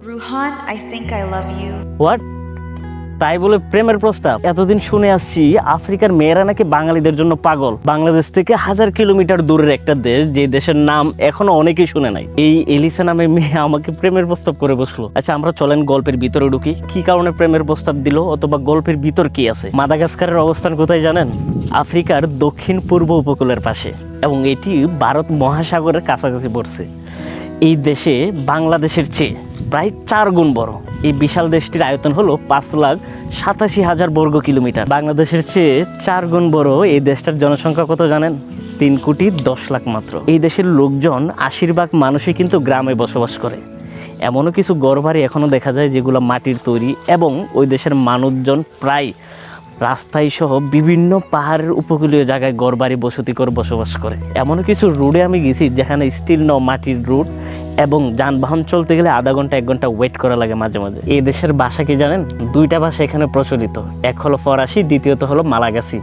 Ruhan, I think I love you. What? তাই বলে প্রেমের প্রস্তাব? এতদিন শুনে আসছি আফ্রিকার মেয়েরা নাকি বাঙালিদের জন্য পাগল। বাংলাদেশ থেকে 1000 কিলোমিটার দূরের একটা দেশ, যে দেশের নাম এখনো অনেকেই শুনে নাই, এই এলিসা নামে মেয়ে আমাকে প্রেমের প্রস্তাব করে বসলো। আচ্ছা, আমরা চলেন গল্পের ভিতরে ঢুকি। কি কারণে প্রেমের প্রস্তাব দিল, অথবা গল্পের ভিতর কি আছে? মাদাগাস্কারের অবস্থান কোথায় জানেন? আফ্রিকার দক্ষিণ পূর্ব উপকূলের পাশে, এবং এটি ভারত মহাসাগরের কাছাকাছি পড়ছে। এই দেশে বাংলাদেশের চেয়ে প্রায় 4 গুণ বড়। এই বিশাল দেশটির আয়তন হলো 5,87,000 বর্গ কিলোমিটার। বাংলাদেশের চেয়ে 4 গুণ বড় এই দেশটার জনসংখ্যা কত জানেন? 3,10,00,000 মাত্র। এই দেশের লোকজন 80% মানুষই কিন্তু গ্রামে বসবাস করে। এমনও কিছু ঘরবাড়ি এখনও দেখা যায় যেগুলো মাটির তৈরি, এবং ওই দেশের মানুষজন প্রায় রাস্তায় সহ বিভিন্ন পাহাড়ের উপকূলীয় জায়গায় ঘরবাড়ি বসতি করে বসবাস করে। এমনও কিছু রোডে আমি গেছি যেখানে স্টিল মাটির রোড, এবং যানবাহন চলতে গেলে আধা ঘন্টা 1 ঘন্টা ওয়েট করা লাগে মাঝে মাঝে। এই দেশের ভাষা কি জানেন? 2টা ভাষা এখানে প্রচলিত। এক হলো ফরাসি, দ্বিতীয়ত হলো মালাগাসি।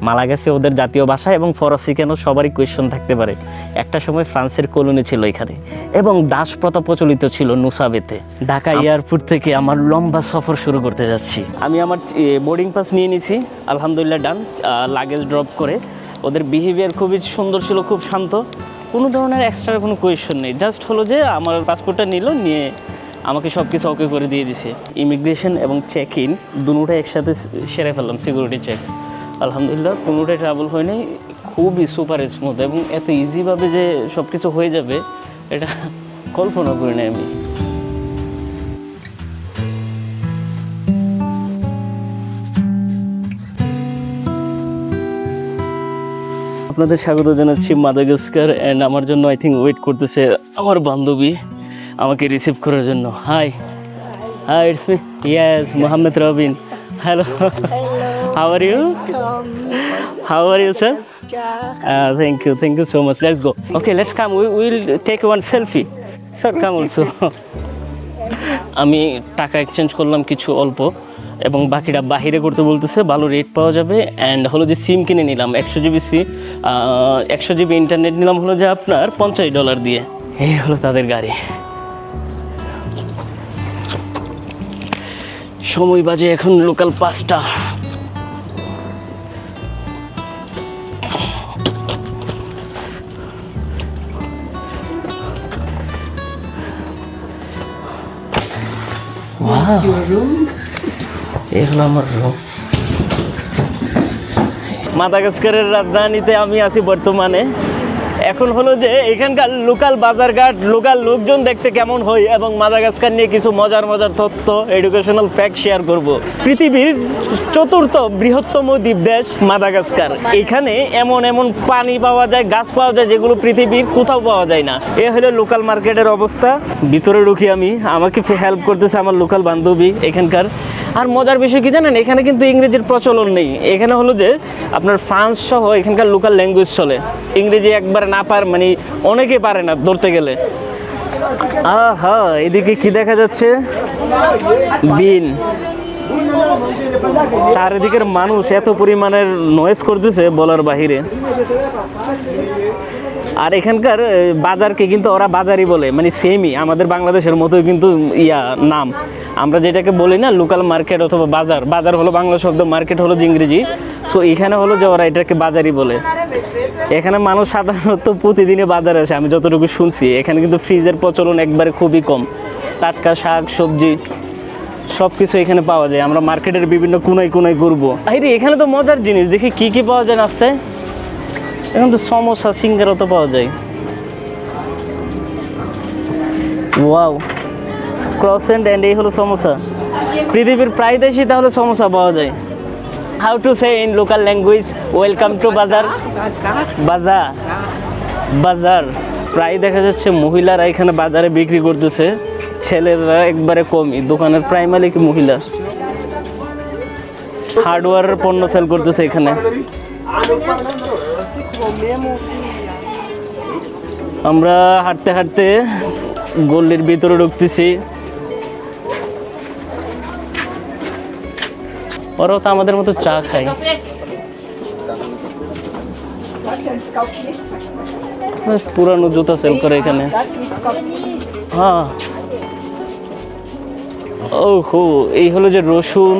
মালাগাসি ওদের জাতীয় ভাষা, এবং ফরাসি কেন সবারই কোয়েশ্চন থাকতে পারে। একটা সময় ফ্রান্সের কলোনি ছিল এখানে, এবং দাস প্রথা প্রচলিত ছিল নুসাবেতে। ঢাকা এয়ারপোর্ট থেকে আমার লম্বা সফর শুরু করতে যাচ্ছি। আমি আমার বোর্ডিং পাস নিয়ে নিছি, আলহামদুলিল্লাহ ডান। লাগেজ ড্রপ করে ওদের বিহেভিয়ার খুবই সুন্দর ছিল, খুব শান্ত। কোনো ধরনের এক্সট্রা কোনো কোয়েশ্চন নেই। জাস্ট হলো যে আমার পাসপোর্টটা নিয়ে আমাকে সব কিছু ওকে করে দিয়ে দিছে। ইমিগ্রেশন এবং চেক ইন দুটোটাই একসাথে সেরে ফেললাম, সিকিউরিটি চেক। আলহামদুলিল্লাহ কোনোটাই ট্রাভেল হয়নি, খুবই সুপার স্মুথ, এবং এত ইজিভাবে যে সব কিছু হয়ে যাবে এটা কল্পনা করি নাই আমি। আপনাদের স্বাগত জানাচ্ছি মাদাগাস্কার, অ্যান্ড আমার জন্য আই থিঙ্ক ওয়েট করতেছে আমার বান্ধবী আমাকে রিসিভ করার জন্য। Hi it's me, yes, Mohammad Robin. Hello, how are you? How are you, sir? Thank you so much. Let's go. Okay, let's come. We will take one selfie. Sir, come also. আমি টাকা exchange করলাম কিছু অল্প, এবং বাকিটা বাহিরে করতে বলতেছে, ভালো রেট পাওয়া যাবে। অ্যান্ড হলো যে সিম কিনে নিলাম 100 জিবি ইন্টারনেট নিলাম হলো যে আপনার $50 দিয়ে। এই হলো তাদের গাড়ি। সময় বাজে এখন লোকাল 5টা। এই হলো আমার রুম। মাদাগাস্কারের রাজধানীতে আমি আছি বর্তমানে। এখন হলো যে এখানকার লোকাল বাজারঘাট, লোকাল লোকজন দেখতে কেমন হয়, এবং মাদাগাস্কার নিয়ে কিছু মজার তথ্য, এডুকেশনাল ফ্যাক্ট শেয়ার করব। পৃথিবীর 4র্থ বৃহত্তম দ্বীপ দেশ মাদাগাস্কার। এখানে এমন পানি পাওয়া যায়, গাছ পাওয়া যায়, যেগুলো পৃথিবীর কোথাও পাওয়া যায় না। এ হলো লোকাল মার্কেটের অবস্থা। ভিতরে ঢুকি আমি, আমাকে হেল্প করতেছে আমার লোকাল বান্ধবী এখানকার। আর মজার বিষয় কি জানেন? এখানে কিন্তু ইংরেজির প্রচলন নেই। এখানে হলো যে আপনার ফ্রান্স সহ এখানকার লোকাল ল্যাঙ্গুয়েজ চলে। ইংরেজি একবার না মানে অনেকে পারে না ধরতে গেলে। আহা, এদিকে কি দেখা যাচ্ছে? বিন। চারিদিকের মানুষ এত পরিমাণের নয়েজ করতেছে বলার বাহিরে। আর এখানকার বাজারকে কিন্তু ওরা বাজারই বলে, মানে সেমই আমাদের বাংলাদেশের মতোই কিন্তু নাম। আমরা যেটাকে বলি না লোকাল মার্কেট অথবা বাজার, বাজার হলো বাংলা শব্দ, মার্কেট হলো যে ইংরেজি। সো এখানে হলো যে ওরা এটাকে বাজারই বলে। এখানে মানুষ সাধারণত প্রতিদিনই বাজারে আসে, আমি যতটুকু শুনছি। এখানে কিন্তু ফ্রিজের প্রচলন একবারে খুবই কম। টাটকা শাক সবজি সব কিছু এখানে পাওয়া যায়। আমরা মার্কেটের বিভিন্ন কোনায় ঘুরবো। আরে এখানে তো মজার জিনিস দেখি, কি পাওয়া যায় নাস্তায়। এখন তো সমোসা সিঙ্গারা তো পাওয়া যায়। ওয়াও, ক্রসেন্ট, অ্যান্ড এই হলো সমোসা। পৃথিবীর প্রায় দেশই তাহলে সমোসা পাওয়া যায়। How to say in local language welcome to বাজার? বাজার। প্রায় দেখা যাচ্ছে মহিলারা এখানে বাজারে বিক্রি করতেছে, ছেলেরা একবারে কমই। দোকানের প্রায় মালিক মহিলা। হার্ডওয়্যারের পণ্য সেল করতেছে এখানে। আমরা হাঁটতে গল্লির ভিতরে ঢুকতেছি। ওরাও তো আমাদের মতো চা খায়। পুরানো জুতা সেল করে এখানে। হ্যাঁ, ও হো, এই হলো যে রসুন।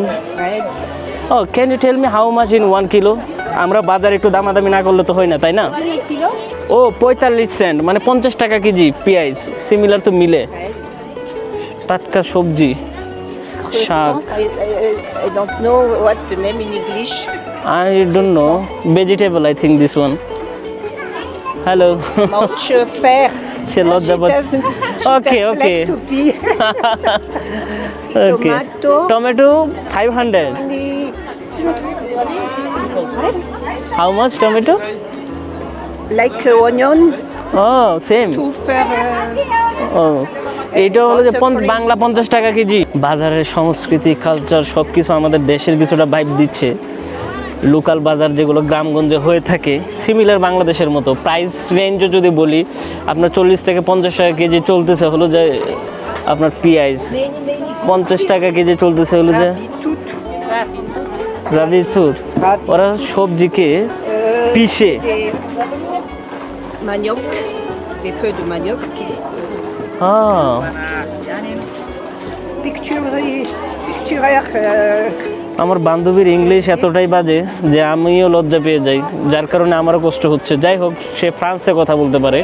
Oh can you tell me how much in 1 kilo? আমরা বাজারে একটু দামাদামি না করলে তো হয় না, তাই না? ও 45 সেন্ট, মানে 50 টাকা কেজি পেঁয়াজ। সিমিলার তো মিলে। টাটকা সবজি, শাক। I don't know what the name in English. I don't know. Vegetable, I think this one. Hello. Mange fer. She লজ্জা পাচ্ছে। Okay, okay. To be. Okay. Tomato. Tomato 500. How much tomato? Like onion. Oh, same. To fer. Oh. এইটা হলো যে বাংলা 50 টাকা KG. বাজারের সংস্কৃতি, culture সবকিছু আমাদের দেশের কিছুটা ভাইব দিচ্ছে। লোকাল বাজার যেগুলো গ্রামগঞ্জে হয়ে থাকে সিমিলার বাংলাদেশের মতো। প্রাইস রেঞ্জও যদি বলি, আপনার 40 থেকে 50 টাকা কেজি চলতেছে হলো যে আপনার পেঁয়াজ, 50 টাকা কেজি চলতেছে হলো যে রাবি চুর। ওরা সবজিকে পিষে Manioc. Des feuilles de manioc. হ্যাঁ আমার বান্ধবীর ইংলিশ এতটাই বাজে যে আমিও লজ্জা পেয়ে যাই, যার কারণে আমারও কষ্ট হচ্ছে। যাই হোক, সে ফ্রান্সে কথা বলতে পারে,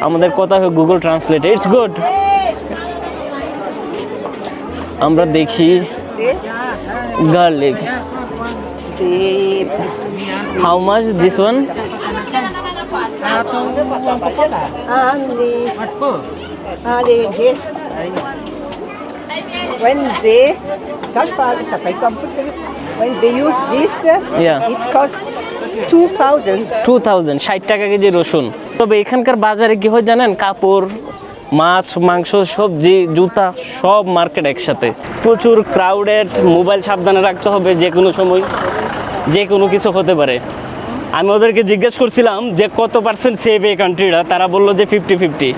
আমাদের কথা হোক গুগল ট্রান্সলেটে। It's good. আমরা দেখি garlic. How much this one? When they use this, Yeah. it costs 2,000. 2000, 60 টাকা কেজি রসুন। তবে এখানকার বাজারে কি হয় জানেন, কাপড়, মাছ, মাংস, সবজি, জুতা সব মার্কেট একসাথে। প্রচুর ক্রাউডেড। মোবাইল সাবধানে রাখতে হবে, যে কোনো সময় যে কোনো কিছু হতে পারে। আমি ওদেরকে জিজ্ঞেস করছিলাম যে কত পার্সেন্ট সেভ এই কান্ট্রিটা, তারা বললো যে 50-50।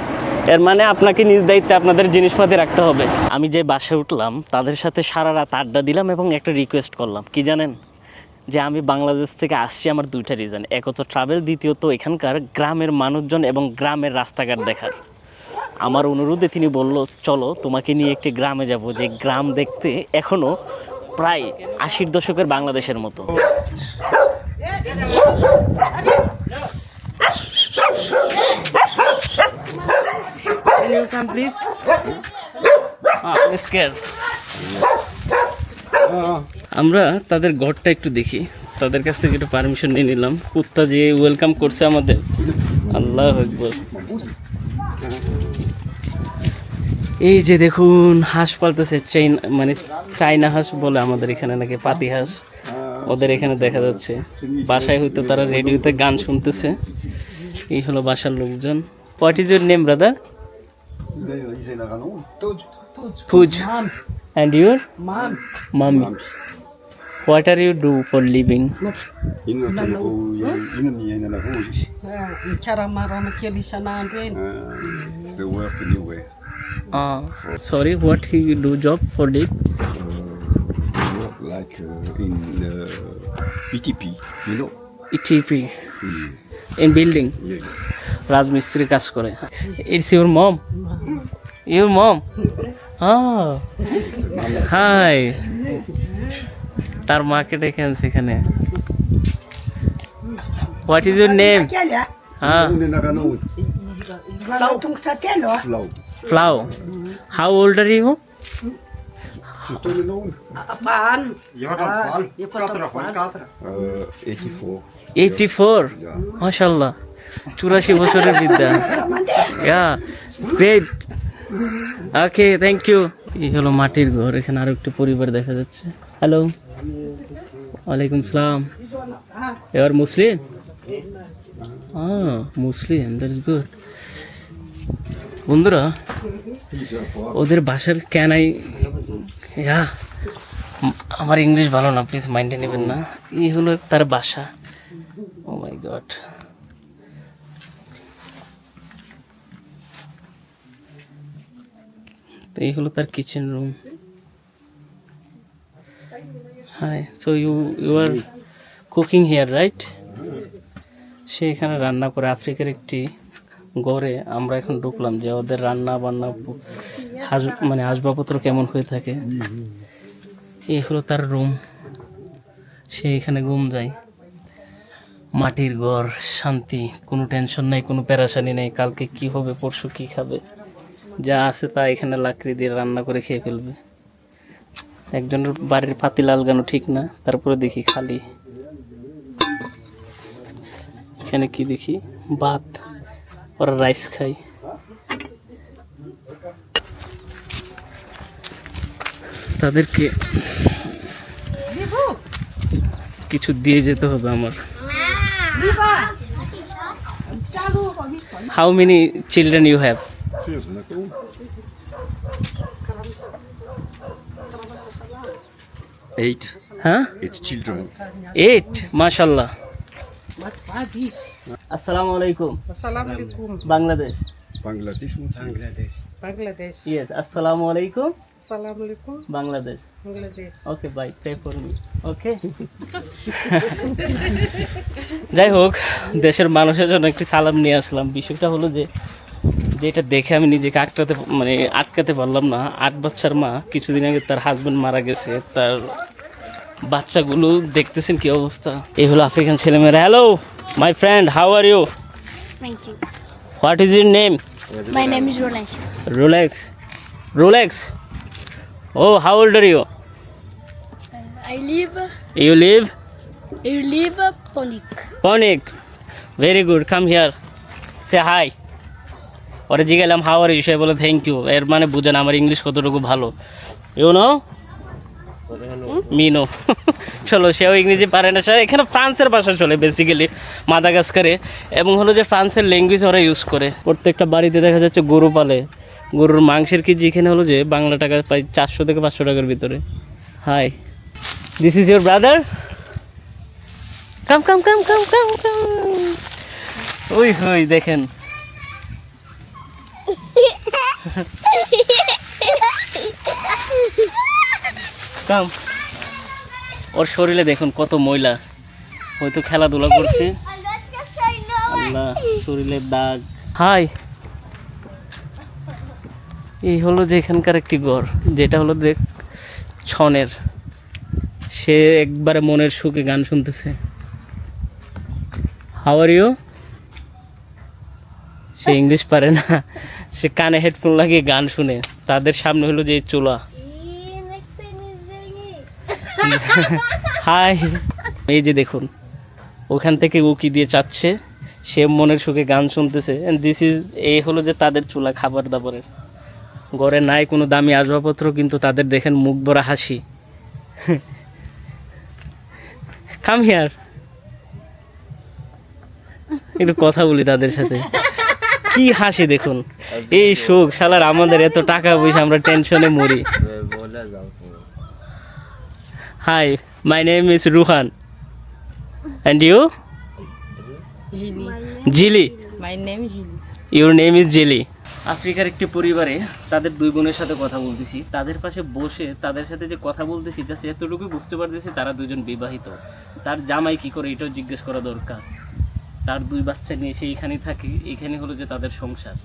এর মানে আপনাকে নিজ দায়িত্বে আপনাদের জিনিসপাতি রাখতে হবে। আমি যে বাসে উঠলাম তাদের সাথে সারা রাত আড্ডা দিলাম এবং একটা রিকোয়েস্ট করলাম, কি জানেন? যে আমি বাংলাদেশ থেকে আসছি আমার দুইটা রিজন। এক হচ্ছে ট্রাভেল, দ্বিতীয়ত এখানকার গ্রামের মানুষজন এবং গ্রামের রাস্তাঘাট দেখার। আমার অনুরোধে তিনি বলল, চলো তোমাকে নিয়ে একটি গ্রামে যাব, যে গ্রাম দেখতে এখনও প্রায় 80-র দশকের বাংলাদেশের মতো। আমরা তাদের ঘরটা একটু দেখি, তাদের কাছ থেকে একটু পারমিশন নিয়ে নিলাম। কুত্তা যে ওয়েলকাম করছে আমাদের, আল্লাহ আকবার। এই যে দেখুন হাঁস পালতেছে, মানে চাইনা হাঁস বলে আমাদের এখানে, নাকি পাতি হাঁস ওদের এখানে দেখা যাচ্ছে। বাসায় হয়তো তারা রেডিওতে গান শুনতেছে। এই হলো বাসার লোকজন। What is your name brother? Fuj. And your? Mommy. What are you do for living? The work anyway. Sorry, what he do job for live? Work like in BTP, you know. ETP. In building. Yeah. রাজমিস্ত্রি কাজ করে। It's your mom? Your mom? Oh. Hi. তার মাকে ডেকে আনছে এখানে। What is your name? হ্যাঁ, Flow. Flau. How old are you? Je gaat aan val. 84. 84. মাশাআল্লাহ, 84 বছরের বিদ্যা। Yeah, great. Okay, thank you. এই হলো মাটির ঘর। এখানে আরো একটু পরিবার দেখা যাচ্ছে। হ্যালো, ওয়ালাইকুম সালাম। You are Muslim? Muslim, that's good. বন্ধুরা, ওদের বাসার আমার ইংলিশ ভালো না, প্লিজ মাইন্ডে নেবেন না। এই হলো তার বাসা। Oh my god. তো এই হলো তার kitchen room. Hi, so you are cooking here right? সে এখানে রান্না করে। আফ্রিকার একটি ঘরে আমরা এখন ঢুকলাম যে ওদের রান্না বান্না মানে আসবাবপত্র কেমন হয়ে থাকে। এই হলো তার রুম, সে এখানে ঘুম যায়। মাটির ঘর, শান্তি, কোনো টেনশন নাই, কোনো পেরেশানি নেই কালকে কি হবে পরশু কি খাবে, যা আছে তা এখানে লাকড়ি দিয়ে রান্না করে খেয়ে ফেলবে। একজনের বাড়ির পাতিল আলগানো ঠিক না, তারপরে দেখি খালি। এখানে কি দেখি, ভাত, ওরা রাইস খায়। তাদেরকে কিছু দিয়ে যেতে হবে আমার। How many children you have? Eight. হ্যাঁ, 8 children. 8, মাশাআল্লাহ। আসসালামু আলাইকুম। Assalamualaikum. Bangladesh. Bangladesh und Bangladesh. Yes, আসসালামু আলাইকুম Assalamualaikum. Bangladesh. Bangladesh. Okay bye, pray for me. ওকে। যাই হোক, দেশের মানুষের জন্য একটি সালাম নিয়ে আসলাম। বিষয়টা হলো যে যেটা দেখে আমি নিজেকে আটকাতে পারলাম না। 8 বাচ্চার মা, কিছুদিন আগে তার হাজবেন্ড মারা গেছে, তার বাচ্চাগুলো দেখতেছেন কি অবস্থা। এই হলো আফ্রিকান ছেলেমেয়েরা। Hello my friend, how are you? Thank you. What is your name? My name is Rolex. Rolex. Oh, how old are you? I live You live Ponik. Ponik. Very good. Come here. Say hi. ওরে জিজ্ঞালাম how are you, সে বলে thank you. এর মানে বুঝেন আমার English কতটুকু ভালো। You know Mino. চলো, সেও ইংরেজি পারে না। সে এখানে ফ্রান্সের ভাষা চলে বেসিক্যালি মাদাগাস্কারে, এবং হলো যে ফ্রান্সের ল্যাঙ্গুয়েজ ওরা ইউজ করে। প্রত্যেকটা বাড়িতে দেখা যাচ্ছে গরু পালে। গরুর মাংসের কেজি এখানে হলো যে বাংলা টাকা প্রায় 400 থেকে 500 টাকার ভিতরে। Hi, this is your brother. Come come come come come come. ওই হই দেখেন, কাম। ওর শরীরে দেখুন কত ময়লা, হয়তো খেলাধুলা করছে। আল্লাহ, শরীরের দাগ। হাই, এই হলো যে এখানকার একটি ঘর, যেটা হলো দেখ ছনের। সে একবারে মনের সুখে গান শুনতেছে। How are you? সে ইংলিশ পারে না, সে কানে হেডফোন লাগিয়ে গান শুনে। তাদের সামনে হলো যে চুলা। হাই, এই যে দেখুন ওখান থেকে উকি দিয়ে চাচ্ছে, সে মনের সুখে গান শুনতেছে। দিস ইজ, এই হলো যে তাদের চুলা, খাবার দাবারের। ঘরে নাই কোনো দামি আসবাবপত্র, কিন্তু তাদের দেখেন মুখ ভরা হাসি। কাম হিয়ার, একটু কথা বলি তাদের সাথে। কি হাসি দেখুন, এই সুখ। শালার আমাদের এত টাকা পয়সা, আমরা টেনশনে মরি। Hi, my name is Ruhan, and you? Jili. My name is Jili. Your name is Jeli. আফ্রিকার একটি পরিবারে তাদের 2 বোনের সাথে কথা বলতেছি। তাদের পাশে বসে তাদের সাথে যে কথা বলতেছি, জাস্ট এতটুকুই বুঝতে পারতেছি তারা 2 জন বিবাহিত। তার জামাই কি করে এটাও জিজ্ঞেস করা দরকার। তার 2 বাচ্চা নিয়ে সে এখানেই থাকে, এখানে হলো যে তাদের সংসার।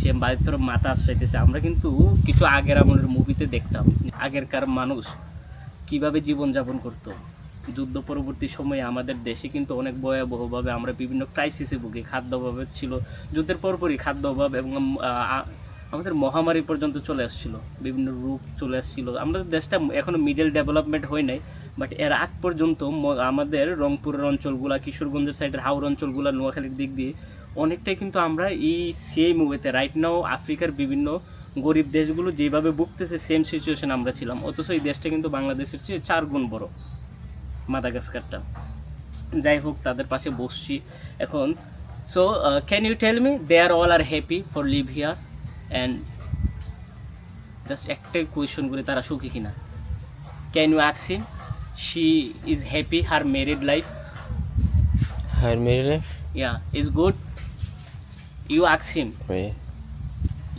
সে বাড়ির তরফ মাথা আশ্রাইতেছে। আমরা কিন্তু কিছু আগের আমলের মুভিতে দেখতাম আগেরকার মানুষ কিভাবে জীবনযাপন করতো। যুদ্ধ পরবর্তী সময়ে আমাদের দেশে কিন্তু অনেক ভয়াবহভাবে আমরা বিভিন্ন ক্রাইসিসে ভুগি। খাদ্য অভাব ছিল, যুদ্ধের পরপরই খাদ্য অভাব, এবং আমাদের মহামারী পর্যন্ত চলে আসছিল, বিভিন্ন রোগ চলে আসছিল। আমাদের দেশটা এখনও মিডল ডেভেলপমেন্ট হয় নাই, বাট এর আগ পর্যন্ত আমাদের রংপুরের অঞ্চলগুলা, কিশোরগঞ্জের সাইডের হাওড় অঞ্চলগুলা, নোয়াখালীর দিক দিয়ে অনেকটাই কিন্তু আমরা এই সেম ওয়েতে রাইট নাও আফ্রিকার বিভিন্ন গরিব দেশগুলো যেভাবে ভুগতেছে সেম সিচুয়েশন আমরা ছিলাম। অথচ এই দেশটা কিন্তু বাংলাদেশের চেয়ে 4 গুণ বড়, মাদাগাস্কারটা। যাই হোক, তাদের পাশে বসছি এখন। So can you tell me they are all are happy for live here, and just একটাই কোয়েশন করে তারা সুখী কিনা। Can you ask him she is happy her married life? Her married life? Yeah, is good. You ask him. Oui.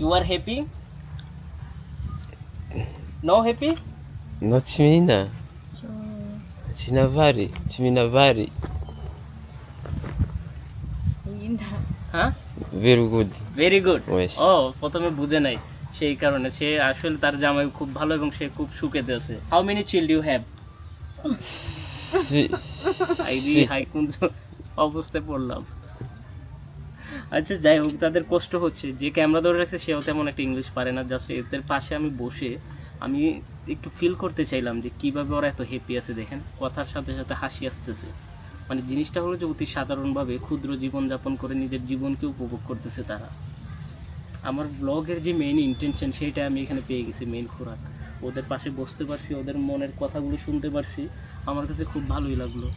You are happy? No happy? No Chimina. Chinavari. Chiminavari. Huh? very good. Very good. Yes. ও প্রথমে বুঝে নাই, সেই কারণে সে আসলে তার জামাই খুব ভালো এবং সে খুব সুখেতে আছে। How many child you have? Hi কোন অবস্থায় পড়লাম। আচ্ছা যাই হোক, তাদের কষ্ট হচ্ছে। যে ক্যামেরা ধরে রাখছে সেও তেমন একটা ইংলিশ পারে না। জাস্ট এদের পাশে আমি বসে আমি একটু ফিল করতে চাইলাম যে কিভাবে ওরা এত হ্যাপি আছে। দেখেন কথার সাথে সাথে হাসি আসতেছে। মানে জিনিসটা হলো যে অতি সাধারণভাবে ক্ষুদ্র জীবনযাপন করে নিজের জীবনকে উপভোগ করতেছে তারা। আমার ব্লগের যে মেইন ইন্টেনশন সেটা আমি এখানে পেয়ে গেছি, মেইন খোরাক। ওদের পাশে বসতে পারছি, ওদের মনের কথাগুলো শুনতে পারছি, আমার কাছে খুব ভালোই লাগলো।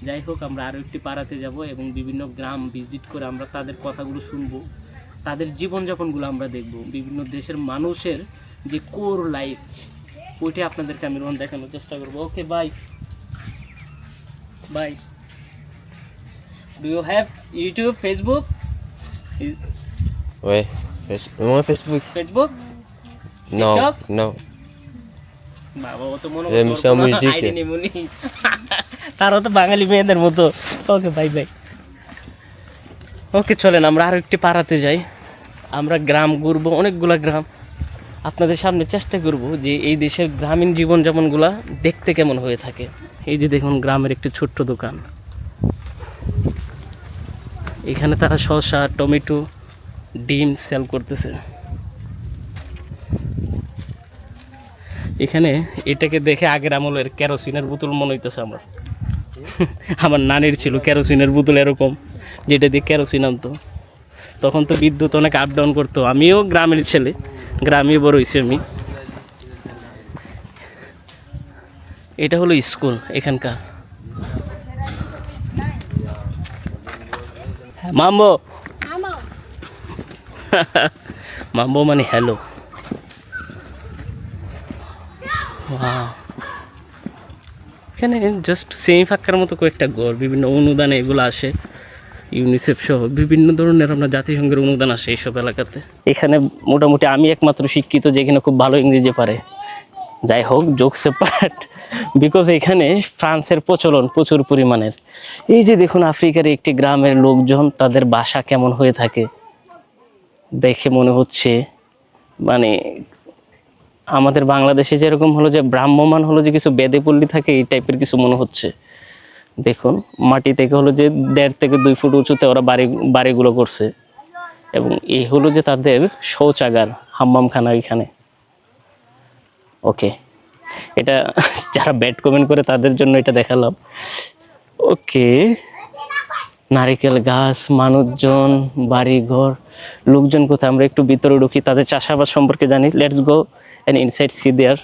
যাই হোক, আমরা আরও একটি পাড়াতে যাব এবং বিভিন্ন গ্রাম ভিজিট করে আমরা তাদের কথাগুলো শুনবো, তাদের জীবনযাপনগুলো আমরা দেখব, বিভিন্ন দেশের মানুষের যে কোর লাইফ ওইটা আপনাদেরকে আমি দেখানোর চেষ্টা করবো। Okay, bye bye. Do you have YouTube, Facebook? Ouais. Moi Facebook. Facebook? Non, TikTok? non. বাবা, ও তো মনে আমি সব music এ। তারাও তো বাঙালি মেয়েদের মতো। ওকে, বাই বাই। ওকে, চলেন আমরা আরও একটি পাড়াতে যাই। আমরা গ্রাম ঘুরবো, অনেকগুলা গ্রাম আপনাদের সামনে চেষ্টা করব যে এই দেশের গ্রামীণ জীবনযাপনগুলা দেখতে কেমন হয়ে থাকে। এই যে দেখুন গ্রামের একটি ছোট্ট দোকান, এখানে তারা শসা, টমেটো, ডিম সেল করতেছে। এখানে এটাকে দেখে আগের আমলের কেরোসিনের বোতল মনে হইতেছে আমার। আমার নানির ছিল কেরোসিনের বোতল এরকম, যেটা দিয়ে কেরোসিন আনতো। তখন তো বিদ্যুৎ অনেক আপ ডাউন করতো। আমিও গ্রামের ছেলে, গ্রামে বড় হয়েছি আমি। এটা হলো স্কুল এখানকার। মাম্বো, মাম্বো মানে হ্যালো। এখানে জাস্ট সেমি ফাঁকার মতো কয়েকটা ঘর, বিভিন্ন অনুদানে এগুলো আসে, ইউনিসেফ সহ বিভিন্ন ধরনের আমরা জাতিসংঘের অনুদান আসে এইসব এলাকাতে। এখানে মোটামুটি আমি একমাত্র শিক্ষিত যেখানে খুব ভালো ইংরেজি পারে। যাই হোক, জোকস পার্ট, বিকজ এখানে ফ্রান্সের প্রচলন প্রচুর পরিমাণের। এই যে দেখুন আফ্রিকার একটি গ্রামের লোকজন, তাদের বাসা কেমন হয়ে থাকে দেখে মনে হচ্ছে মানে আমাদের বাংলাদেশে যেরকম হলো যে ব্রাহ্মমান হলো যে কিছু বেদে পল্লী থাকে, এই টাইপের কিছু মনে হচ্ছে। দেখুন মাটি থেকে হলো যে 1.5 থেকে 2 ফুট উঁচুতে ওরা বাড়িগুলো করছে, এবং এই হলো যে তাদের শৌচাগার, হাম্মামখানা এখানে। ওকে, এটা যারা ব্যাড কমেন্ট করে তাদের জন্য এটা দেখালাম। ওকে, নারিকেল গাছ, মানুষজন, বাড়িঘর, লোকজন কোথায়, আমরা একটু ভিতরে ঢুকি, তাদের চাষাবাদ সম্পর্কে জানি। Let's go and inside see there.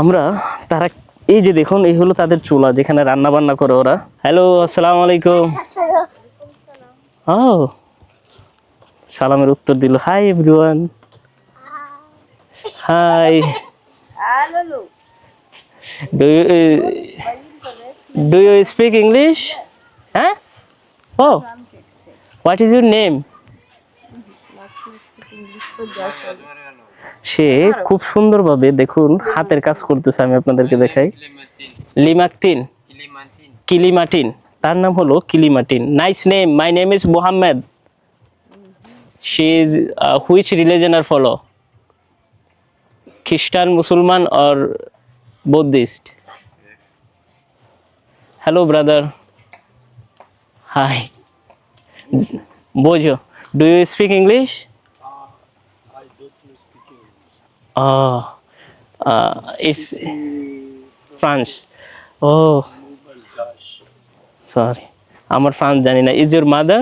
আমরা তারা এই যে দেখুন, এই হলো তাদের চুলা যেখানে রান্না বান্না করে ওরা। হ্যালো, আসসালামু আলাইকুম। ও, সালামের উত্তর দিল। Hi everyone. Hi. Do you speak English? Huh? Oh, what is your name? সে খুব সুন্দরভাবে দেখুন হাতের কাজ করতেছে, আমি আপনাদেরকে দেখাই। লিমাকটিন, কিলিমাটিন, তার নাম হলো Kilimatin. Nice name. My name is Mohammad. She is which religion are follow? খ্রিস্টান, মুসলমান or Buddhist? Hello brother. Hi. Bojo, do you speak English? I don't speak English. It's French. Oh, sorry. আমার ফ্রান্স জানি না। Is your mother?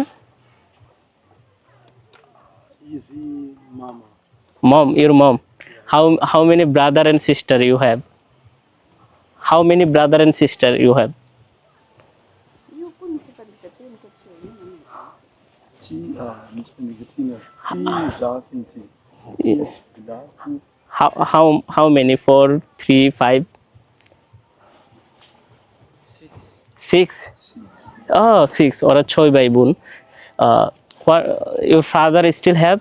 Easy mama. Mom, your mom. How many brother and sister you have? How many brother and sister you have? Yes. How many? 4, 3, 5, 6? Oh, 6. ওরা 6 ভাই বোন। What your father still have?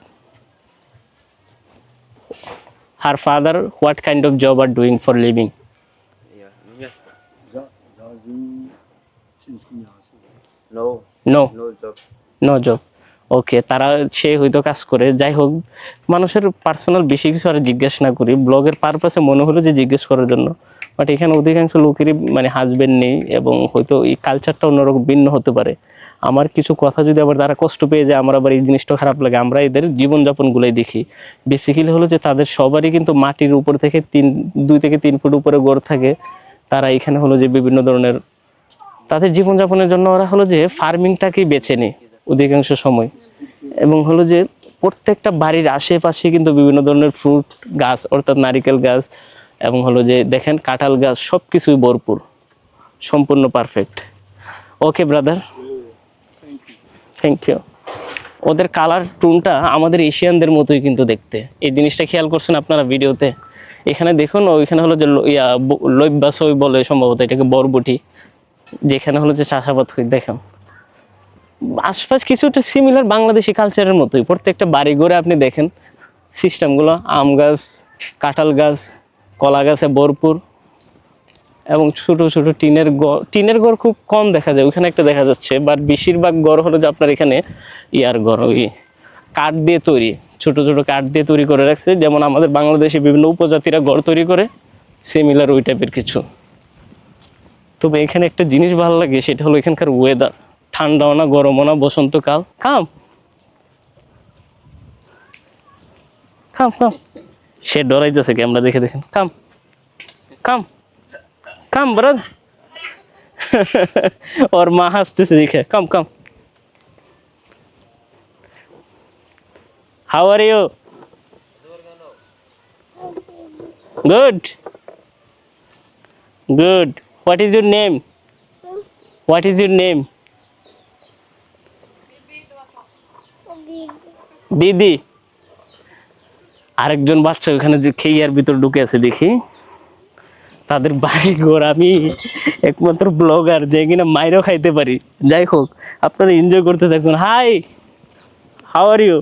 Her father, what kind of job are doing for living? No. No, No job. no job. ওকে, তারা সে হয়তো কাজ করে। যাই হোক, মানুষের পার্সোনাল বেশি কিছু আর জিজ্ঞেস না করি, ব্লগের পারপাসে মনে হলো যে জিজ্ঞেস করার জন্য। বাট এখানে অধিকাংশ লোকেরই মানে হাজবেন্ড নেই এবং হয়তো এই কালচারটা অন্যরকম ভিন্ন হতে পারে। আমার কিছু কথা যদি আবার তারা কষ্ট পেয়ে যায়, আমার আবার এই জিনিসটা খারাপ লাগে। আমরা এদের জীবনযাপনগুলোই দেখি, বেসিক্যালি হলো যে তাদের সবারই কিন্তু মাটির উপর থেকে 2 থেকে 3 ফুট উপরে ঘর থাকে। তারা এখানে হলো যে বিভিন্ন ধরনের তাদের জীবনযাপনের জন্য ওরা হলো যে ফার্মিংটাকেই বেছে নেয় অধিকাংশ সময়। এবং হলো যে প্রত্যেকটা বাড়ির আশেপাশে কিন্তু বিভিন্ন ধরনের ফ্রুট গাছ, অর্থাৎ নারিকেল গাছ এবং হলো যে দেখেন কাঁঠাল গাছ, সব কিছুই ভরপুর, সম্পূর্ণ perfect. Okay brother, thank you. ওদের কালার টোনটা আমাদের এশিয়ানদের মতোই কিন্তু দেখতে। এই জিনিসটা খেয়াল করছেন আপনারা ভিডিওতে? এখানে দেখুন, ওইখানে হলো যে লইব্বাসই বলে সম্ভবত এটাকে, বরবটি, যেখানে হলো যে চাষাবাদ হয়। দেখেন আশপাশ কিছুটা সিমিলার বাংলাদেশি কালচারের মতোই। প্রত্যেকটা বাড়ি ঘরে আপনি দেখেন সিস্টেমগুলো, আম গাছ, কাঁঠাল গাছ, কলা গাছে ভরপুর এবং ছোট ছোট টিনের ঘর খুব কম দেখা যায়, ওইখানে একটা দেখা যাচ্ছে। বাট বেশিরভাগ ঘর হলো যে আপনার এখানে ইয়ার ঘর, ওই কাঠ দিয়ে তৈরি, ছোট ছোট কাঠ দিয়ে তৈরি করে রাখছে, যেমন আমাদের বাংলাদেশে বিভিন্ন উপজাতিরা ঘর তৈরি করে, সিমিলার ওই টাইপের কিছু। তবে এখানে একটা জিনিস ভালো লাগে, সেটা হলো এখানকার ওয়েদার, ঠান্ডাও না গরমও না, বসন্তকাল। কাম কাম কাম, সে ডরাইতেছে ক্যামেরা দেখে, দেখেন, কাম কাম কাম ব্রাদ। ওর মা হাসতেছে দেখে, come come. How are you? Good good. What is your name? What is your name? দিদি। আরেকজন বাচ্চা ওখানে যে খেয়ার ভিতর ঢুকে আছে দেখি। তাদের বাড়ি ঘর, আমি একমাত্র ব্লগার যে কিনা মাইরও খাইতে পারি। যাই হোক, আপনারা এনজয় করতে থাকুন। Hi, how are you?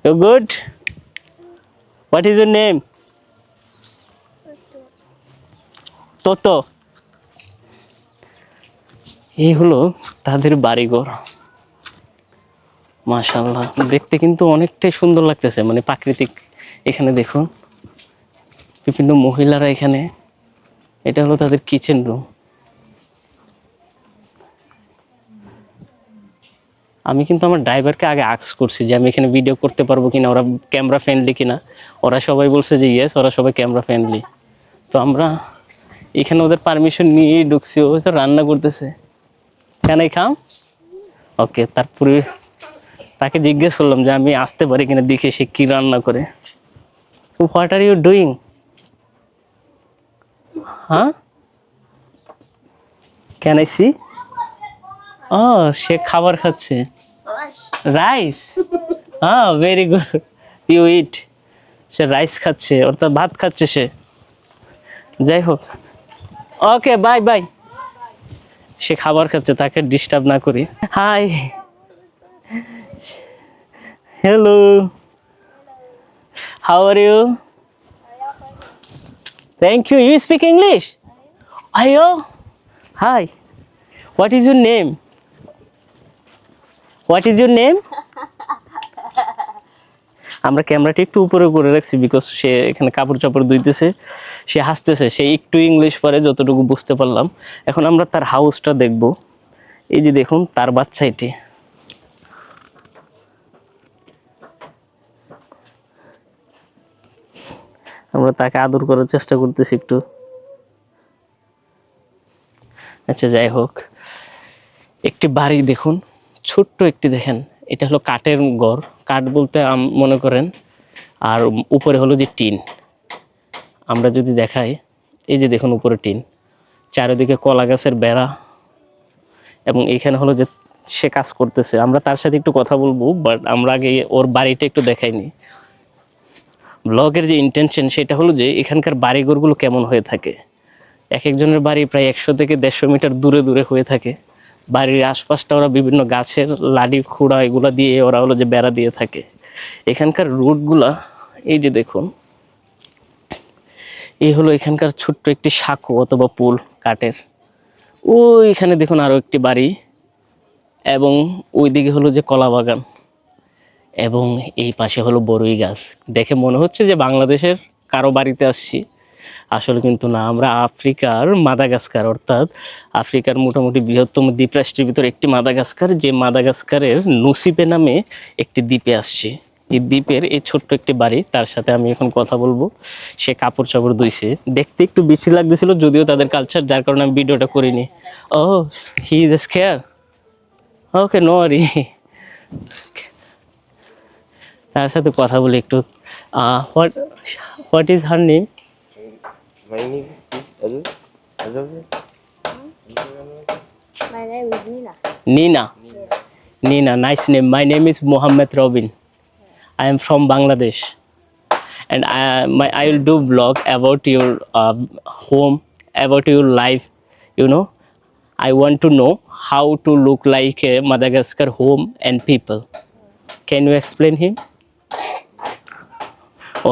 You good? What is your name? Toto. এই হলো তাদের বাড়িঘর। মাশাআল্লাহ, দেখতে কিন্তু অনেকটাই সুন্দর লাগতেছে, মানে প্রাকৃতিক। এখানে দেখুন বিভিন্ন মহিলারা এখানে, এটা হলো তাদের কিচেন রুম। আমি কিন্তু আমার ড্রাইভারকে আগে আস্ক করছি যে আমি এখানে ভিডিও করতে পারবো কিনা, ওরা ক্যামেরা ফ্রেন্ডলি কিনা। ওরা সবাই বলছে যে ইয়েস, ওরা সবাই ক্যামেরা ফ্রেন্ডলি। তো আমরা এখানে ওদের পারমিশন নিয়ে ঢুকছি। ও তো রান্না করতেছে, ক্যান আই কাম? ওকে, তারপরে তাকে জিজ্ঞেস করলাম যে আমি আসতে পারি কিনা, দেখে সে কি রান্না করে। So what are you doing? Huh? Can I see? Oh, সে খাবার খাচ্ছে, rice. Very good, you eat. সে রাইস খাচ্ছে, অর্থাৎ ভাত খাচ্ছে সে। যাই হোক, ওকে বাই বাই। সে খাবার খাচ্ছে, তাকে ডিস্টার্ব না করি। Hi, hello, how are you? Thank you. You speak English? আয়ো, hi, what is your name? What is your name? আমরা ক্যামেরাটি একটু উপরে করে রাখছি বিকজ সে এখানে কাপড় চাপড় ধুইতেছে, সে হাসতেছে, সে একটু ইংলিশ পারে যতটুকু বুঝতে পারলাম। এখন আমরা তার হাউসটা দেখব। এই যে দেখুন তার বাচ্চা এটি। আমরা তাকে আদর করার চেষ্টা করতেছি একটু। আচ্ছা, যাই হোক, একটি বাড়ি দেখুন, ছোট্ট একটি, দেখেন এটা হলো কাঠের ঘর। কাঠ বলতে মনে করেন, আর উপরে হলো যে টিন। আমরা যদি দেখাই, এই যে দেখুন উপরে টিন, চারিদিকে কলা গাছের বেড়া, এবং এখানে হলো যে সে কাজ করতেছে। আমরা তার সাথে একটু কথা বলবো, বাট আমরা আগে ওর বাড়িটা একটু দেখাইনি। ব্লগের যে ইন্টেনশন সেটা হলো যে এখানকার বাড়িঘরগুলো কেমন হয়ে থাকে। এক একজনের বাড়ি প্রায় 100 থেকে 150 মিটার দূরে দূরে হয়ে থাকে। বাড়ির আশপাশটা ওরা বিভিন্ন গাছের লাঠি খুঁড়া এগুলা দিয়ে ওরা হলো যে বেড়া দিয়ে থাকে। এখানকার রোডগুলা, এই যে দেখুন, এই হলো এখানকার ছোট্ট একটি সাঁকো অথবা পুল কাঠের। ওইখানে দেখুন আরো একটি বাড়ি, এবং ওইদিকে হলো যে কলা বাগান, এবং এই পাশে হলো বড়ই গাছ। দেখে মনে হচ্ছে যে বাংলাদেশের কারো বাড়িতে আসছি, আসলে কিন্তু না, আমরা আফ্রিকার মাদাগাস্কার, অর্থাৎ আফ্রিকার মোটামুটি বৃহত্তম দ্বীপরাষ্ট্রের ভিতর একটি মাদাগাস্কার, যে মাদাগাস্কারের নুসিপে নামে একটি দ্বীপে আসছি। এই দ্বীপের এই ছোট্ট একটি বাড়ি, তার সাথে আমি এখন কথা বলবো। সে কাপড় চাপড় ধুইছে, দেখতে একটু বেশি লাগতেছিল, যদিও তাদের কালচার, যার কারণে আমি ভিডিওটা করিনি। Oh he is scare, okay no worry. তার সাথে কথা বলি একটু। What is her name? My name is Azu. Azu. My name is Nina. Nina. Nina, nice name. My name is Mohammed Robin. I am from Bangladesh, and I will do vlog about your home, about your life. You know, I want to know how to look like a Madagascar home and people. Can you explain him?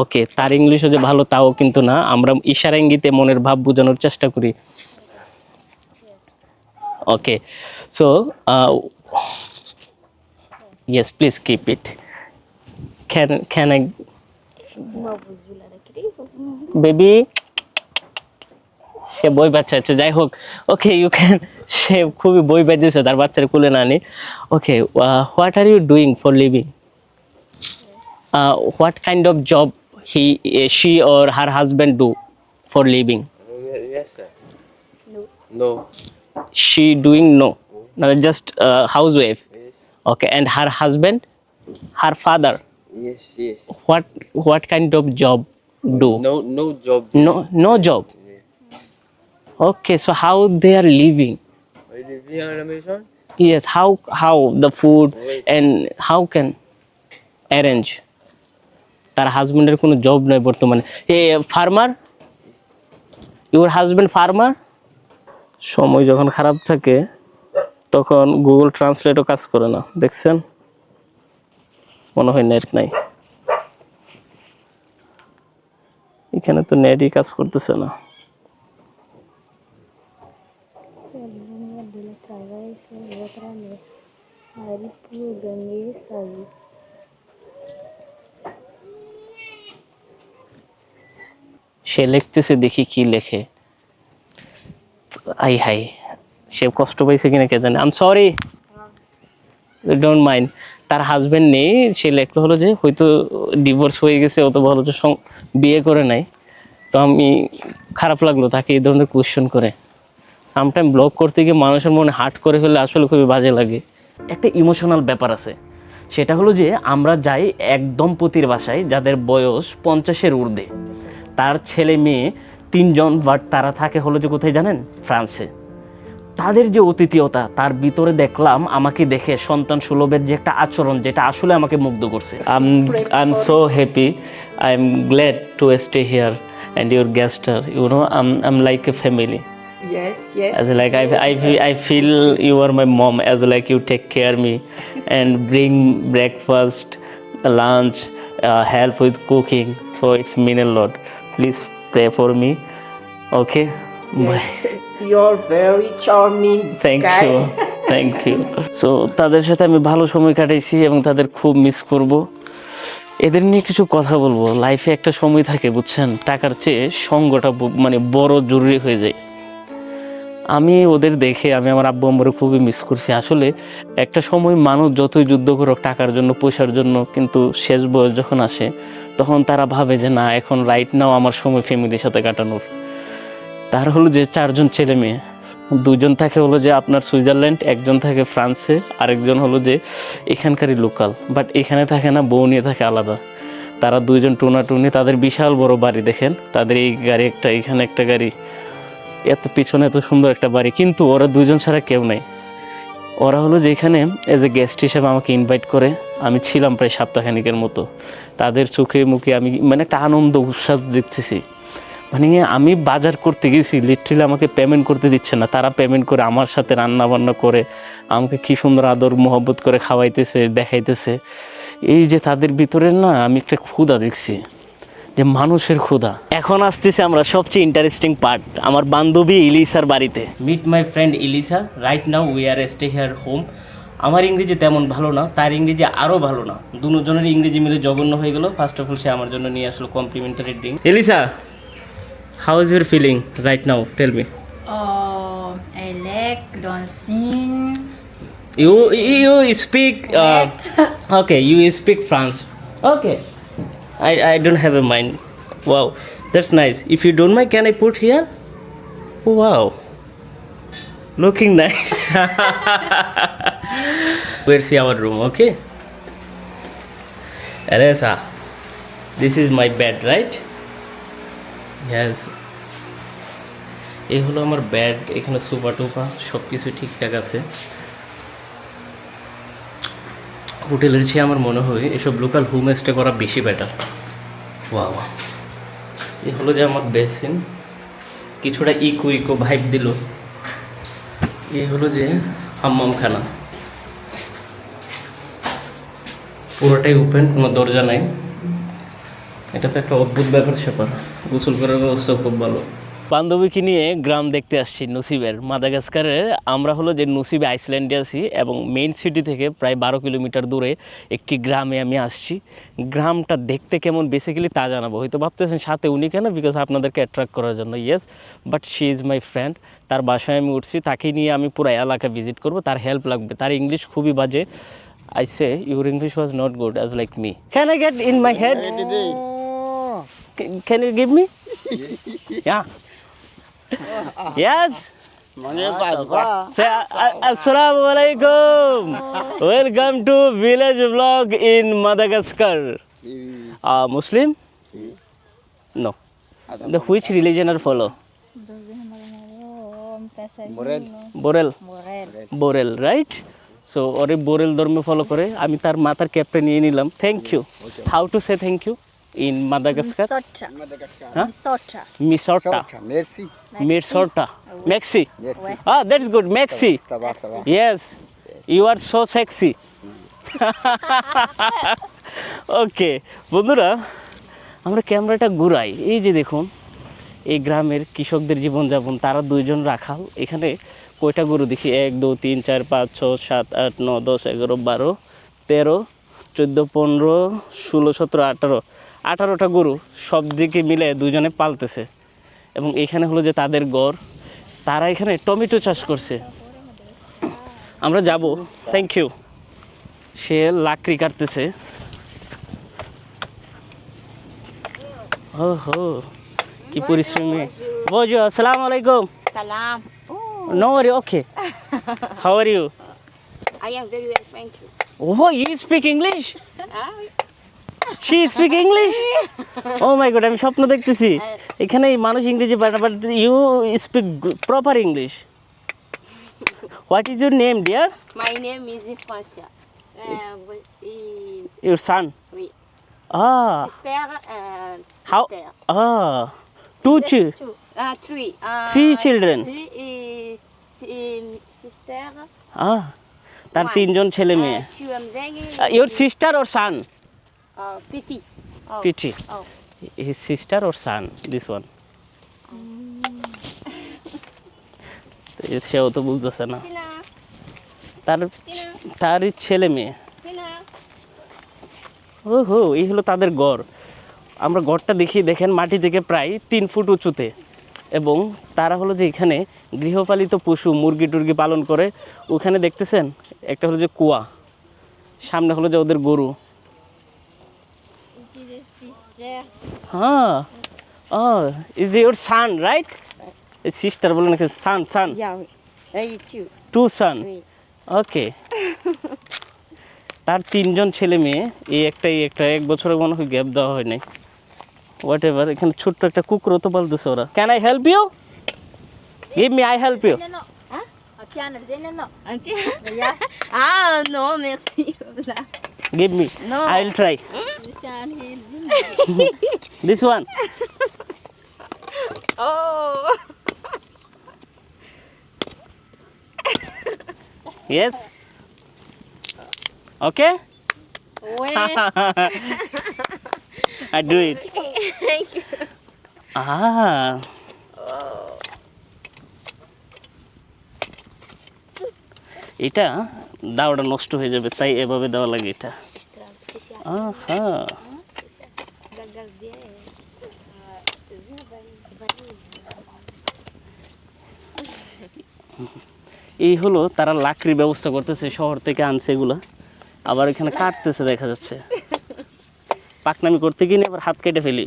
ওকে, তার ইংলিশও যে ভালো তাও কিন্তু না, আমরা ইশারা ইঙ্গিতে মনের ভাব বোঝানোর চেষ্টা করি। Okay, so yes, please keep it. Can I baby? সে বই বাচ্চা, যাই হোক, ওকে ইউ ক্যান। সে খুবই বই বাজেছে, তার বাচ্চার কুলে না নি। Okay, what are you doing for living? What kind of job she or her husband do for living? Yes, sir. No. She doing no, just housewife. Yes. Okay, and her husband, her father, Yes. what kind of job do? No job. No job. Okay, so how they are living? Living on a mission? Yes, how the food and how can arrange? তার হাজবেন্ডের কোনো job নাই বর্তমানে। A farmer? Your husband farmer? সময় যখন খারাপ থাকে তখন গুগল ট্রান্সলেটও কাজ করে না, দেখছেন? মনে হয় নেট নাই, এখানে তো নেটই কাজ করতেছে না। সে লিখতেছে, দেখি কি লেখে। আই হাই, সে কষ্ট পাইছে কিনা কে জানে। I am sorry, don't mind. তার হাজবেন্ড নেই, সে লেখলো হলো যে হয়তো ডিভোর্স হয়ে গেছে, অথবা হলো যে বিয়ে করে নাই। তো আমি খারাপ লাগলো তাকে এই ধরনের কোয়েশ্চেন করে। সামটাইম ব্লগ করতে গিয়ে মানুষের মনে হার্ট করে ফেলে, আসলে খুবই বাজে লাগে। একটা ইমোশনাল ব্যাপার আছে, সেটা হলো যে আমরা যাই এক দম্পতির বাসায় যাদের বয়স 50-এর ঊর্ধ্বে, তার ছেলে মেয়ে 3 জন, বাট তারা থাকে হলো যে কোথায় জানেন? ফ্রান্সে। তাদের যে অতিথিয়তা, তার ভিতরে দেখলাম আমাকে দেখে সন্তান সুলভের যে একটা আচরণ, যেটা আসলে আমাকে মুগ্ধ করছে। I am so happy, I am glad to stay here and your guest আর I am like a family. Yes, yes. As like I feel you are my mom, as like you take care me and bring breakfast, lunch, help with cooking, so it's mean a lot. Please pray for me, okay? Bye. You're very charming Thank guy. you, thank you. So তাদের সাথে আমি ভালো সময় কাটাইছি এবং তাদের খুব miss করব। এদের নিয়ে কিছু কথা বলবো। লাইফে একটা সময় থাকে বুঝছেন, টাকার চেয়ে সঙ্গটা মানে বড় জরুরি হয়ে যায়। আমি ওদের দেখে আমি আমার আব্বু আম্মুরে খুবই মিস করছি। আসলে একটা সময় মানুষ যতই যুদ্ধ করুক টাকার জন্য, পয়সার জন্য, কিন্তু শেষ বয়স যখন আসে তখন তারা ভাবে যে না, এখন রাইট নাও আমার সময় ফ্যামিলির সাথে কাটানোর। তার হলো যে 4 জন ছেলে মেয়ে, 2 জন থাকে হলো যে আপনার সুইজারল্যান্ড, 1 জন থাকে ফ্রান্সে, আরেকজন হলো যে এখানকারই লোকাল, বাট এখানে থাকে না, বউ নিয়ে থাকে আলাদা। তারা 2 জন টুনাটুনি, তাদের বিশাল বড় বাড়ি দেখেন, তাদের এই গাড়ি একটা, এখানে একটা গাড়ি, এত পিছনে এত সুন্দর একটা বাড়ি, কিন্তু ওরা 2 জন ছাড়া কেউ নাই। ওরা হলো যে এখানে এজ এ গেস্ট হিসেবে আমাকে ইনভাইট করে। আমি ছিলাম প্রায় সপ্তাহখানিকের মতো। তাদের চোখে মুখে আমি মানে একটা আনন্দ উচ্ছ্বাস দেখতেছি। মানে আমি বাজার করতে গেছি, লিটারালি আমাকে পেমেন্ট করতে দিচ্ছে না, তারা পেমেন্ট করে আমার সাথে রান্না বান্না করে আমাকে কি সুন্দর আদর মোহব্বত করে খাওয়াইতেছে, দেখাইতেছে। এই যে তাদের ভিতরে না আমি একটা ক্ষুধা দেখছি, যে মানুষের ক্ষুধা। এখন আসতেছে আমরা সবচেয়ে ইন্টারেস্টিং পার্ট, আমার বান্ধবী ইলিসার বাড়িতে। Meet my friend Elisa. Right now we are stay here home. আমার ইংরেজি তেমন ভালো না, তার ইংরেজি আরও ভালো না, দুজনের ইংরেজি মিলে জঘন্য হয়ে গেল। ফার্স্ট অফ অল সে আমার জন্য নিয়ে আসলো complimentary drink. Elisa, how is your feeling right now, tell me. I like dancing. You speak okay, you speak France. Okay, I don't have a mind. Wow, that's nice. If you don't mind, can I put here? Wow, looking nice. We'll see our room, okay? Elisa, this is my bed, right? Yes. এই হলো আমার bed, এখানে sofa টোফা সব কিছু ঠিকঠাক আছে। হোটেলের চেয়ে আমার মনে হয় এসব লোকাল হোম স্টে করা বেশি বেটার। ওয়াও, এই হলো যে আমার বেসিন, কিছুটা ইকো ভাইব দিল। এই হলো যে হাম্মামখানা, পুরোটাই ওপেন, কোনো দরজা নাই। এটা তো একটা অদ্ভুত ব্যাপার স্যাপার। গোসল করার ব্যবস্থা খুব ভালো। বান্ধবীকে নিয়ে গ্রাম দেখতে আসছি নসিবের, মাদাগাস্কারের। আমরা হলো যে নসিবে আইসল্যান্ডে আছি এবং মেইন সিটি থেকে প্রায় 12 কিলোমিটার দূরে একটি গ্রামে আমি আসছি। গ্রামটা দেখতে কেমন বেসিক্যালি তা জানাবো। হয়তো ভাবতেছেন সাথে উনি কেন, বিকজ আপনাদেরকে অ্যাট্রাক্ট করার জন্য। Yes, but she is my friend. তার বাসায় আমি উঠছি, তাকে নিয়ে আমি পুরো এলাকা ভিজিট করব। তার হেল্প লাগবে, তার ইংলিশ খুবই বাজে। I say your English was not good as like me. Can I get in my head? Can you give me? Yeah. Yes. Say assalamu alaikum. Welcome to village vlog in Madagascar. Muslim? No. The which religion are follow? Borel, right? So ওরে Borel ধর্ম follow করে। আমি তার মাথার ক্যাপটা নিয়ে নিলাম। Thank you. How to say thank you in Madagascar? মিসোটা। Merci. মিসোটা। মেক্সি। That's good. Mexi. Yes. You are so sexy. Okay বন্ধুরা, আমরা ক্যামেরাটা ঘুরাই। এই যে দেখুন, এই গ্রামের কৃষকদের জীবনযাপন। তারা দুইজন রাখাল। এখানে কয়টা গরু দেখি? 1 2 3 4 5 6 7 8 9 10 11 12 13 14 15 16 17 18 18টা গরু সব দিকে মিলে দুজনে পালতেছে। এবং এখানে হলো যে তাদের ঘর। তারা এখানে টমেটো চাষ করছে। আমরা যাব। Thank you. সে লাকড়ি কাটতেছে। ওহো, কি পরিশ্রমী। বোঝো। আসসালামু আলাইকুম। Salam. No worry, okay. How are you? I am very well, thank you. Oh, you speak English? She speak English? Oh my God, আমি স্বপ্ন দেখতেছি। এখানে মানুষ ইংরেজি পারে না, but you speak proper English. What is your name, dear? My name is Francia. Your son? Oui. Sister, how? sister. Two Three. Three children. Sister. তার 3 জন ছেলে মেয়ে। Your sister or son? Pity. Pity. His sister or son? This one. সেও তো বুঝতেছে না। তার ছেলে মেয়ে। ওহো, এই হলো তাদের ঘর। আমরা ঘরটা দেখি, দেখেন মাটি থেকে প্রায় 3 ফুট উঁচুতে। এবং তারা হলো যে এখানে গৃহপালিত পশু মুরগি টুরগি পালন করে। ওখানে দেখতেছেন একটা হলো যে কুয়া, সামনে হলো যে ওদের গরু। হ্যাঁ, is your San right? Sister বলে নাকি? সান। টু সান। ওকে। তার 3 জন ছেলে মেয়ে। এই একটা 1 বছরের মনে হয় গ্যাপ দেওয়া হয় নাই। Whatever. এখানে ছোট্ট একটা কুকুরও তো পালতেছে ওরা। Can I help you? Give me, I help you. No, merci. Give me, I will try. This one. Oh. Yes. Okay. Wait. I do it. Thank you. এটা দাওটা নষ্ট হয়ে যাবে, তাই এভাবে দেওয়া লাগে এটা। আহা, Gagal dia. এই হলো তারা লাকড়ির ব্যবস্থা করতেছে, শহর থেকে আনছে এগুলো, আবার এখানে কাটতেছে দেখা যাচ্ছে। পাকনামি করতে গিয়ে আবার হাত কেটে ফেলি,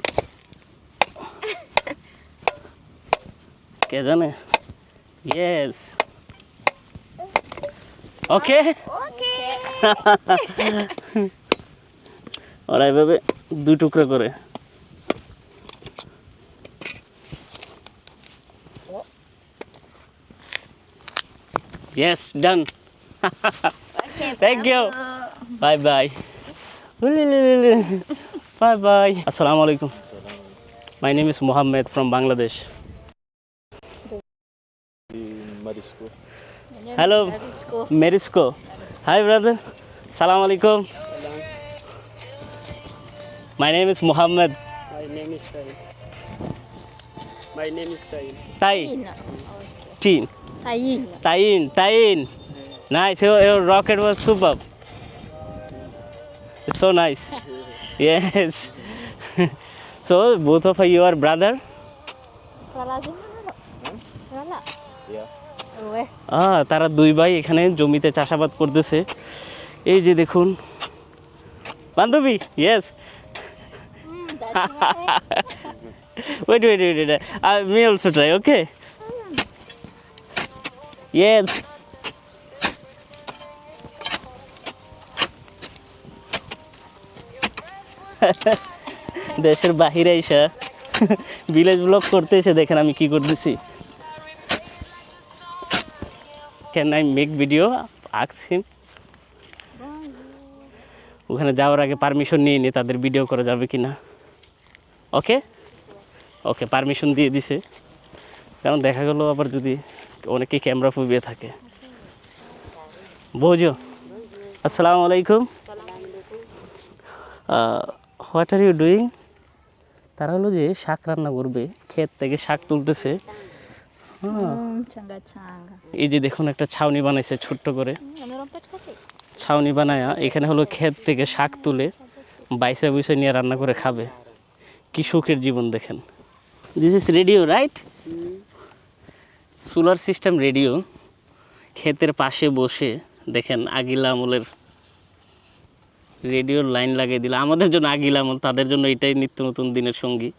কে জানে। ইয়েস, ওকে। ওরা এভাবে দুই টুকরো করে। Yes, done. Thank you. Bye bye. Bye bye. Assalamu alaikum. My name is Mohammed from Bangladesh. Marisco. Hello. Merisco. Hi brother. Salam alaikum. My name is Mohammed. My name is Tayin. My name is Tayin. Tain. Tayin. Nice. Your rocket was superb. It's so nice. Yes. So both of you are brother. তারা দুই ভাই এখানে জমিতে চাষাবাদ করতেছে। এই যে দেখুন বান্ধবী। Yes, wait. Me also try, okay? Yes. দেশের বাহিরে এসে ভিলেজ ব্লগ করতে এসে দেখেন আমি কি করতেছি। Can I make video? Ask him. ওখানে যাওয়ার আগে পারমিশন নিয়ে নি তাদের ভিডিও করা যাবে কিনা। ওকে ওকে, পারমিশন দিয়ে দিছে, কারণ দেখা গেল আবার যদি অনেকে ক্যামেরা ফুবিয়ে থাকে। বোঝো। আসসালামু আলাইকুম। What are you doing? তারা হলো যে শাক রান্না করবে, ক্ষেত থেকে শাক তুলতেছে। এই যে দেখুন একটা ছাউনি বানাইছে ছোট্ট করে, ছাউনি বানায়া এখানে হলো ক্ষেত থেকে শাক তুলে বাইসা বুইসা নিয়ে রান্না করে খাবে। কি সুখের জীবন দেখেন। This is radio, right? Solar system radio. ক্ষেতের পাশে বসে দেখেন আগিলা আমলের রেডিওর লাইন লাগিয়ে দিল। আমাদের জন্য আগিলা আমল, তাদের জন্য এটাই নিত্য নতুন দিনের সঙ্গী।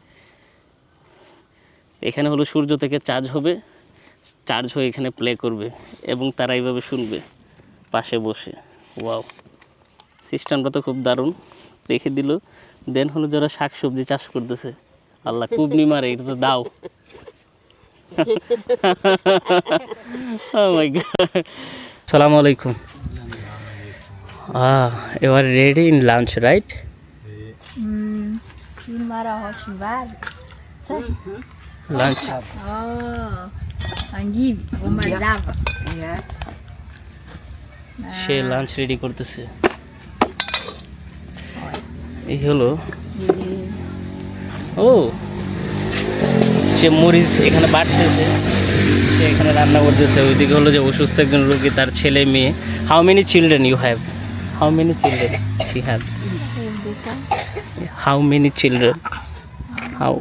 এখানে হলো সূর্য থেকে চার্জ হবে, চার্জ হয়ে এখানে প্লে করবে এবং তারা এইভাবে শুনবে পাশে বসে। ওয়াও, সিস্টেমটা তো খুব দারুণ রেখে দিল। দেন হলো যারা শাক সবজি চাষ করতেছে, আল্লাহ খুব নিমারে, এটা তো দাও। Oh my God. Assalamu alaikum. You are ready in lunch, right? Lunch. Say lunch ready করতেছে। এই হলো ও, সে মরিচ এখানে বাটতেছে, সে এখানে রান্না করতেছে। ওইদিকে হলো যে অসুস্থ একজন রোগী, তার ছেলে মেয়ে। How many children you have? How many children she have? How many children? How?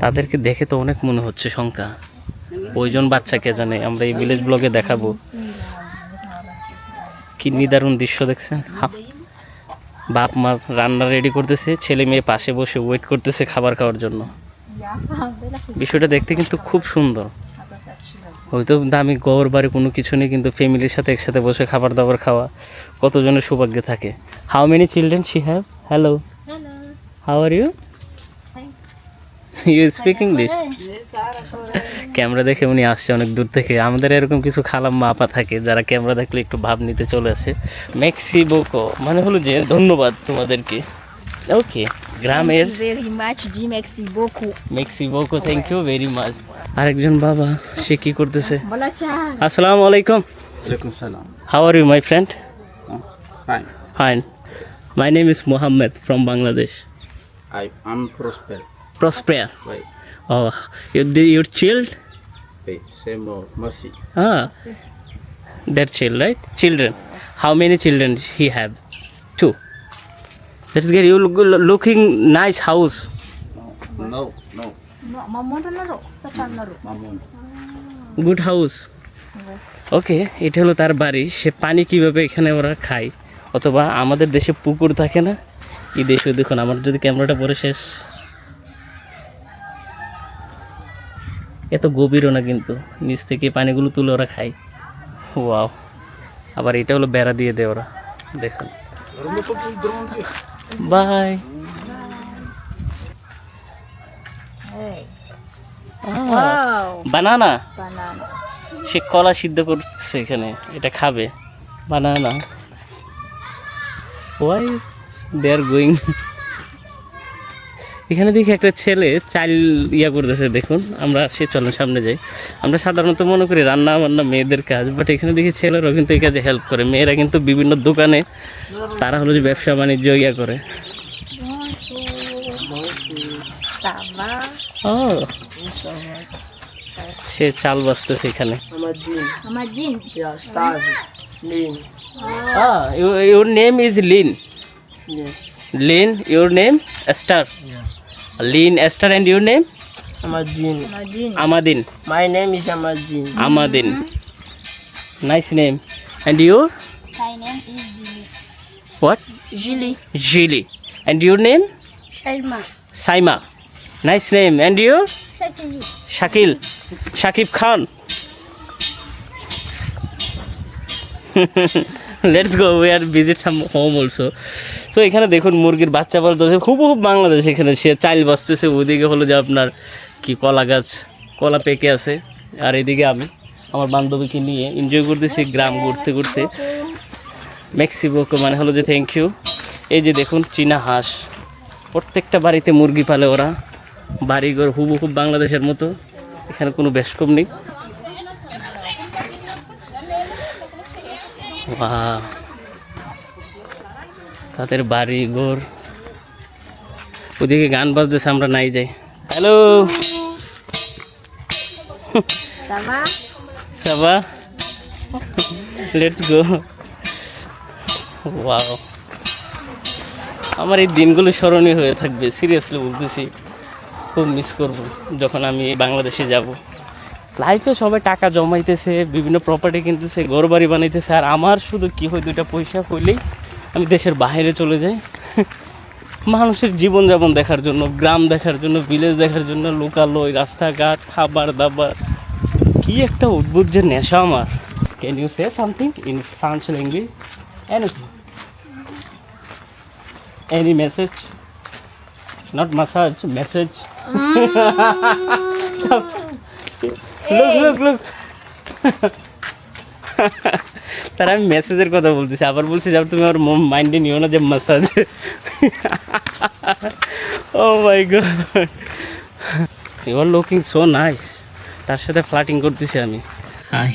তাদেরকে দেখে তো অনেক মনে হচ্ছে সংখ্যা। ওইজন বাচ্চাকে জানে, আমরা এই ভিলেজ ব্লগে দেখাবো। কি নিদারুণ দৃশ্য দেখছেন। বাপ মা রান্না রেডি করতেছে, ছেলে মেয়ে পাশে বসে ওয়েট করতেছে খাবার খাওয়ার জন্য। বিষয়টা দেখতে কিন্তু খুব সুন্দর। হয়তো দামি ঘর বাড়ি কোনো কিছু নেই, কিন্তু ফ্যামিলির সাথে একসাথে বসে খাবার দাবার খাওয়া কতজনের সৌভাগ্য থাকে। How many children she have? Hello, how are you? You speak English? Camera দেখে উনি আসছে অনেক দূর থেকে। আমাদের এরকম কিছু খালাম্মা আপা থাকে যারা ক্যামেরা দেখলে একটু ভাব নিতে চলে আসে। মেক্সি বোকো মানে হলো যে ধন্যবাদ তোমাদেরকে। ওকে, গ্রামের মেক্সি বোকো, থ্যাংক ইউ ভেরি মাচ। আরেকজন বাবা, সে কি করতেছে? আসসালামু আলাইকুম। Alaikum salam. How are you my friend? Fine. Fine. My name is Mohammad from Bangladesh. I'm Prosper. Prosper. Right. Oh, your child? Hey, same Mercy. Their child, right? Children. How many children he have? 2. That's good. You looking nice house. No, no. Mamun. Good house. Okay, এটা হলো তার বাড়ি। সে পানি কিভাবে এখানে ওরা খায়, অথবা আমাদের দেশে পুকুর থাকে না, এই দেশে দেখুন আমার যদি ক্যামেরাটা পরে শেষ, এত গভীরও না কিন্তু নিচ থেকে পানিগুলো তুলে ওরা খায়। ওয়াও, আবার এটা হলো বেড়া দিয়ে দেয় ওরা, দেখুন। বাই। বানানা, সে কলা সিদ্ধ করছে এখানে, এটা খাবে। Banana. Why they are going. এখানে দেখি একটা ছেলে চাল ইয়া করতেছে, দেখুন। আমরা সে চলেন সামনে যাই। আমরা সাধারণত মনে করি রান্না বান্না মেয়েদের কাজ, বাট এখানে দেখি ছেলেরাও কিন্তু এই কাজে হেল্প করে। মেয়েরা কিন্তু বিভিন্ন দোকানে তারা হলো যে ব্যবসা বাণিজ্য ইয়া করে। ও, সে চাল বাঁচতেছে এখানে। Amadin. Yeah, star. Lin. Your name is Lin. Yes. Lin, your name Esther. Lin, Esther, and your name Amadin. Amadin. My name is Amadin. Amadin. Nice name. And you? My name is Julie. What? Julie. Jili. And your name? Shalma. Saima. Nice name. And you? Shakili. Shakil. Shakib Khan. Let's go. We are visit some home also. So এখানে দেখুন মুরগির বাচ্চা পালতেছে, খুব বাংলাদেশ। এখানে সে চাইল বাঁচতেছে, ওইদিকে হলো যে আপনার কি কলা গাছ, কলা পেকে আছে। আর এদিকে আমি আমার বান্ধবীকে নিয়ে এনজয় করতেছি গ্রাম ঘুরতে ঘুরতে। মেক্সিকো মানে হলো যে থ্যাংক ইউ। এই যে দেখুন চীনা হাঁস, প্রত্যেকটা বাড়িতে মুরগি পালে ওরা। বাড়িঘর হুবহু বাংলাদেশের মতো, এখানে কোনো বেশকম নেই। ওয়াও, তাদের বাড়ি ঘর। ওদিকে গান বাজতেছে, আমরা নাই যাই। Hello, Saba, let's go. Wow, আমার এই দিনগুলো স্মরণীয় হয়ে থাকবে, সিরিয়াসলি বলতেছি। খুব মিস করব যখন আমি বাংলাদেশে যাব। লাইফে সবাই টাকা জমাইতেছে, বিভিন্ন প্রপার্টি কিনতেছে, ঘর বাড়ি বানাইতেছে, আর আমার শুধু কি হয়, 2টা পয়সা হইলেই আমি দেশের বাইরে চলে যাই মানুষের জীবনযাপন দেখার জন্য, গ্রাম দেখার জন্য, ভিলেজ দেখার জন্য, লোকালয়, রাস্তাঘাট, খাবার দাবার। কি একটা অদ্ভুত যে নেশা আমার। Can you say something in French language? Anything, any message? Not massage, message. Look. তার আমি মেসেজের কথা বলতেছি, আবার বলছি যে তুমি আমার মাইন্ডে নিও না যে massage. Oh my God, you are looking so nice. তার সাথে ফ্লার্টিং করতেছি আমি। হাই।